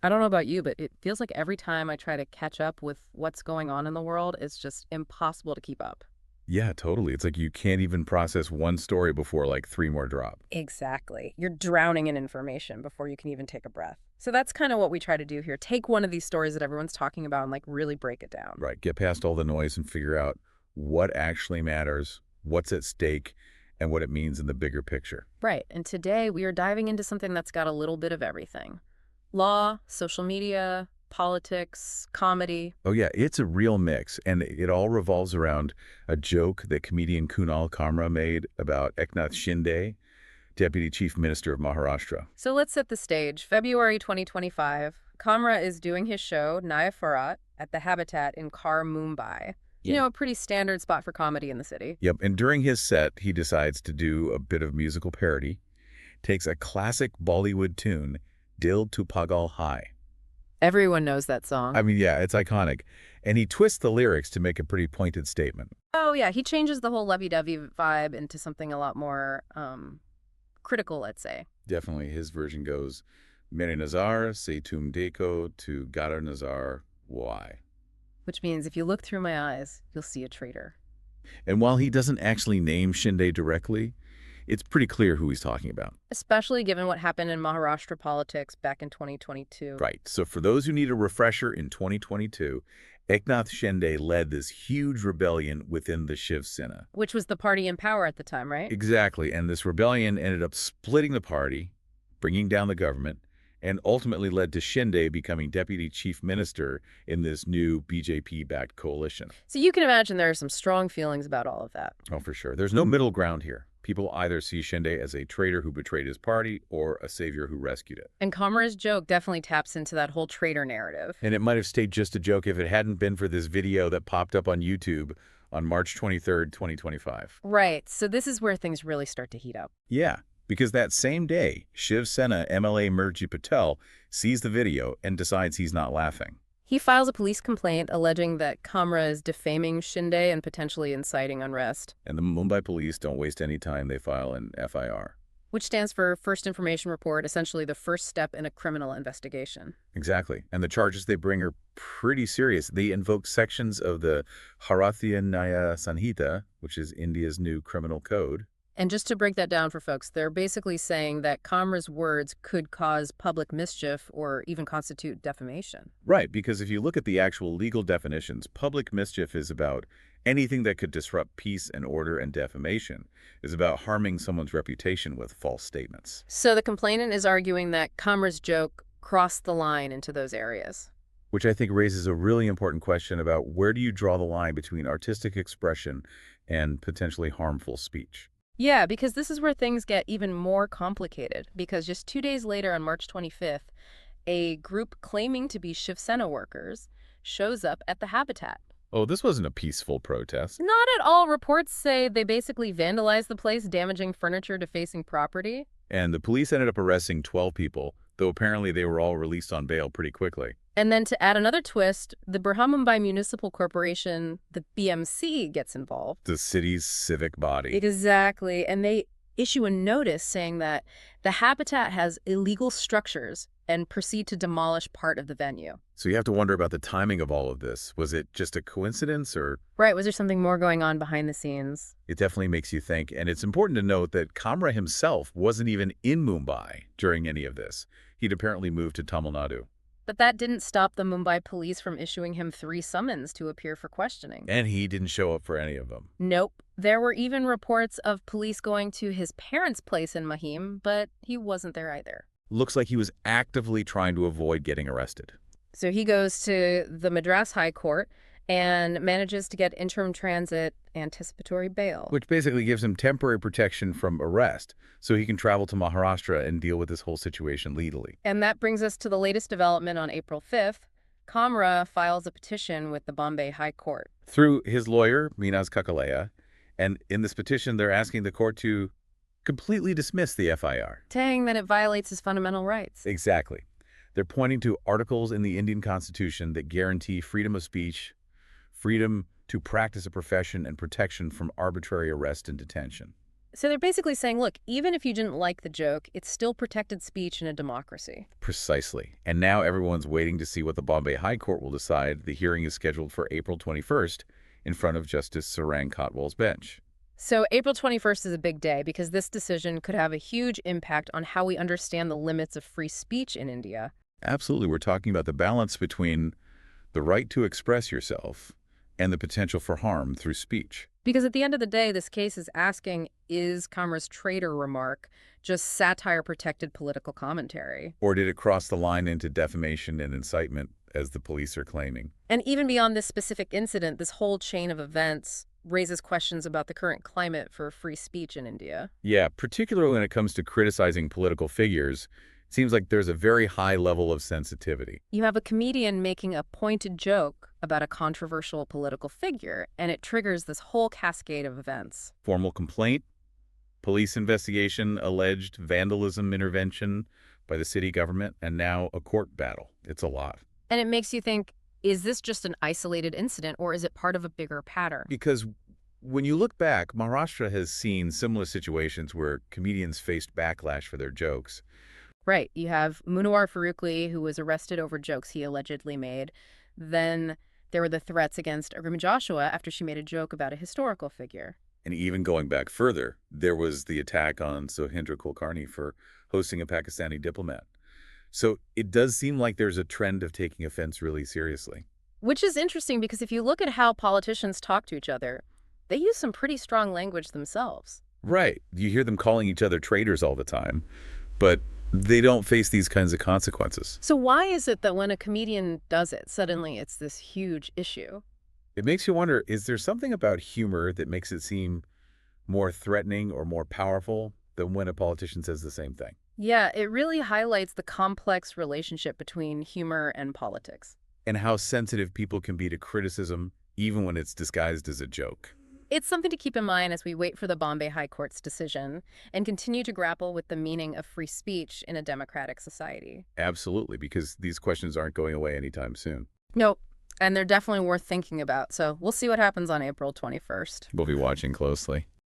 I don't know about you, but it feels like every time I try to catch up with what's going on in the world, it's just impossible to keep up. Yeah, totally. It's like you can't even process one story before like three more drop. Exactly. You're drowning in information before you can even take a breath. So that's kind of what we try to do here. Take one of these stories that everyone's talking about and like really break it down. Right. Get past all the noise and figure out what actually matters, what's at stake, and what it means in the bigger picture. Right. And today we are diving into something that's got a little bit of everything: law, social media, politics, comedy. Oh, yeah, it's a real mix, and it all revolves around a joke that comedian Kunal Kamra made about Eknath Shinde, Deputy Chief Minister of Maharashtra. So let's set the stage. February 2025, Kamra is doing his show, Naya Bharat, at the Habitat in Kar, Mumbai. You Yeah. know, a pretty standard spot for comedy in the city. Yep, and during his set, he decides to do a bit of musical parody, takes a classic Bollywood tune, Dil to Pagal Hai. Everyone knows that song. I mean, yeah, it's iconic. And he twists the lyrics to make a pretty pointed statement. Oh, yeah, he changes the whole lovey-dovey vibe into something a lot more critical, let's say. Definitely, his version goes, Mere Nazar se tum deko to Gaddar Nazar why. Which means if you look through my eyes, you'll see a traitor. And while he doesn't actually name Shinde directly, it's pretty clear who he's talking about. Especially given what happened in Maharashtra politics back in 2022. Right. So for those who need a refresher in 2022, Eknath Shinde led this huge rebellion within the Shiv Sena. Which was the party in power at the time, right? Exactly. And this rebellion ended up splitting the party, bringing down the government, and ultimately led to Shinde becoming deputy chief minister in this new BJP-backed coalition. So you can imagine there are some strong feelings about all of that. Oh, for sure. There's no middle ground here. People either see Shinde as a traitor who betrayed his party or a savior who rescued it. And Kamara's joke definitely taps into that whole traitor narrative. And it might have stayed just a joke if it hadn't been for this video that popped up on YouTube on March 23rd, 2025. Right. So this is where things really start to heat up. Yeah, because that same day, Shiv Sena MLA Murji Patel sees the video and decides he's not laughing. He files a police complaint alleging that Kamra is defaming Shinde and potentially inciting unrest, And the Mumbai police don't waste any time. They file an FIR. which stands for First Information Report, essentially the first step in a criminal investigation. Exactly. And the charges they bring are pretty serious. They invoke sections of the Bharatiya Nyaya Sanhita, which is India's new criminal code. And just to break that down for folks, they're basically saying that Kamra's words could cause public mischief or even constitute defamation. Right, because if you look at the actual legal definitions, public mischief is about anything that could disrupt peace and order, and defamation is about harming someone's reputation with false statements. So the complainant is arguing that Kamra's joke crossed the line into those areas. Which I think raises a really important question about where do you draw the line between artistic expression and potentially harmful speech? Yeah, because this is where things get even more complicated. Because just 2 days later, on March 25th, a group claiming to be Shiv Sena workers shows up at the Habitat. Oh, this wasn't a peaceful protest. Not at all. Reports say they basically vandalized the place, damaging furniture, defacing property. And the police ended up arresting 12 people, though apparently they were all released on bail pretty quickly. And then to add another twist, the Mumbai Municipal Corporation, the BMC, gets involved. The city's civic body. Exactly. And they issue a notice saying that the Habitat has illegal structures and proceed to demolish part of the venue. So you have to wonder about the timing of all of this. Was it just a coincidence, or? Right. Was there something more going on behind the scenes? It definitely makes you think. And it's important to note that Kamra himself wasn't even in Mumbai during any of this. He'd apparently moved to Tamil Nadu. But that didn't stop the Mumbai police from issuing him 3 summons to appear for questioning. And he didn't show up for any of them. Nope. There were even reports of police going to his parents' place in Mahim, but he wasn't there either. Looks like he was actively trying to avoid getting arrested. So he goes to the Madras High Court and manages to get interim transit anticipatory bail. Which basically gives him temporary protection from arrest, so he can travel to Maharashtra and deal with this whole situation legally. And that brings us to the latest development on April 5th. Kamra files a petition with the Bombay High Court. Through his lawyer, Minaz Kakalaya, and in this petition they're asking the court to completely dismiss the FIR. Saying that it violates his fundamental rights. Exactly. They're pointing to articles in the Indian Constitution that guarantee freedom of speech, freedom to practice a profession, and protection from arbitrary arrest and detention. So they're basically saying, look, even if you didn't like the joke, it's still protected speech in a democracy. Precisely. And now everyone's waiting to see what the Bombay High Court will decide. The hearing is scheduled for April 21st in front of Justice Sarang Kotwal's bench. So April 21st is a big day because this decision could have a huge impact on how we understand the limits of free speech in India. Absolutely. We're talking about the balance between the right to express yourself and the potential for harm through speech. Because at the end of the day, this case is asking, is Kamra's traitor remark just satire-protected political commentary? Or did it cross the line into defamation and incitement, as the police are claiming? And even beyond this specific incident, this whole chain of events raises questions about the current climate for free speech in India. Yeah, particularly when it comes to criticizing political figures, it seems like there's a very high level of sensitivity. You have a comedian making a pointed joke about a controversial political figure, and it triggers this whole cascade of events. Formal complaint, police investigation, alleged vandalism intervention by the city government, and now a court battle. It's a lot. And it makes you think, is this just an isolated incident, or is it part of a bigger pattern? Because when you look back, Maharashtra has seen similar situations where comedians faced backlash for their jokes. Right. You have Munawar Farooqui, who was arrested over jokes he allegedly made. Then there were the threats against Arima Joshua after she made a joke about a historical figure. And even going back further, there was the attack on Sohindra Kulkarni for hosting a Pakistani diplomat. So it does seem like there's a trend of taking offense really seriously. Which is interesting because if you look at how politicians talk to each other, they use some pretty strong language themselves. Right. You hear them calling each other traitors all the time, but they don't face these kinds of consequences. So why is it that when a comedian does it, suddenly it's this huge issue? It makes you wonder, is there something about humor that makes it seem more threatening or more powerful than when a politician says the same thing? Yeah, it really highlights the complex relationship between humor and politics. And how sensitive people can be to criticism, even when it's disguised as a joke. It's something to keep in mind as we wait for the Bombay High Court's decision and continue to grapple with the meaning of free speech in a democratic society. Absolutely, because these questions aren't going away anytime soon. Nope. And they're definitely worth thinking about. So we'll see what happens on April 21st. We'll be watching closely.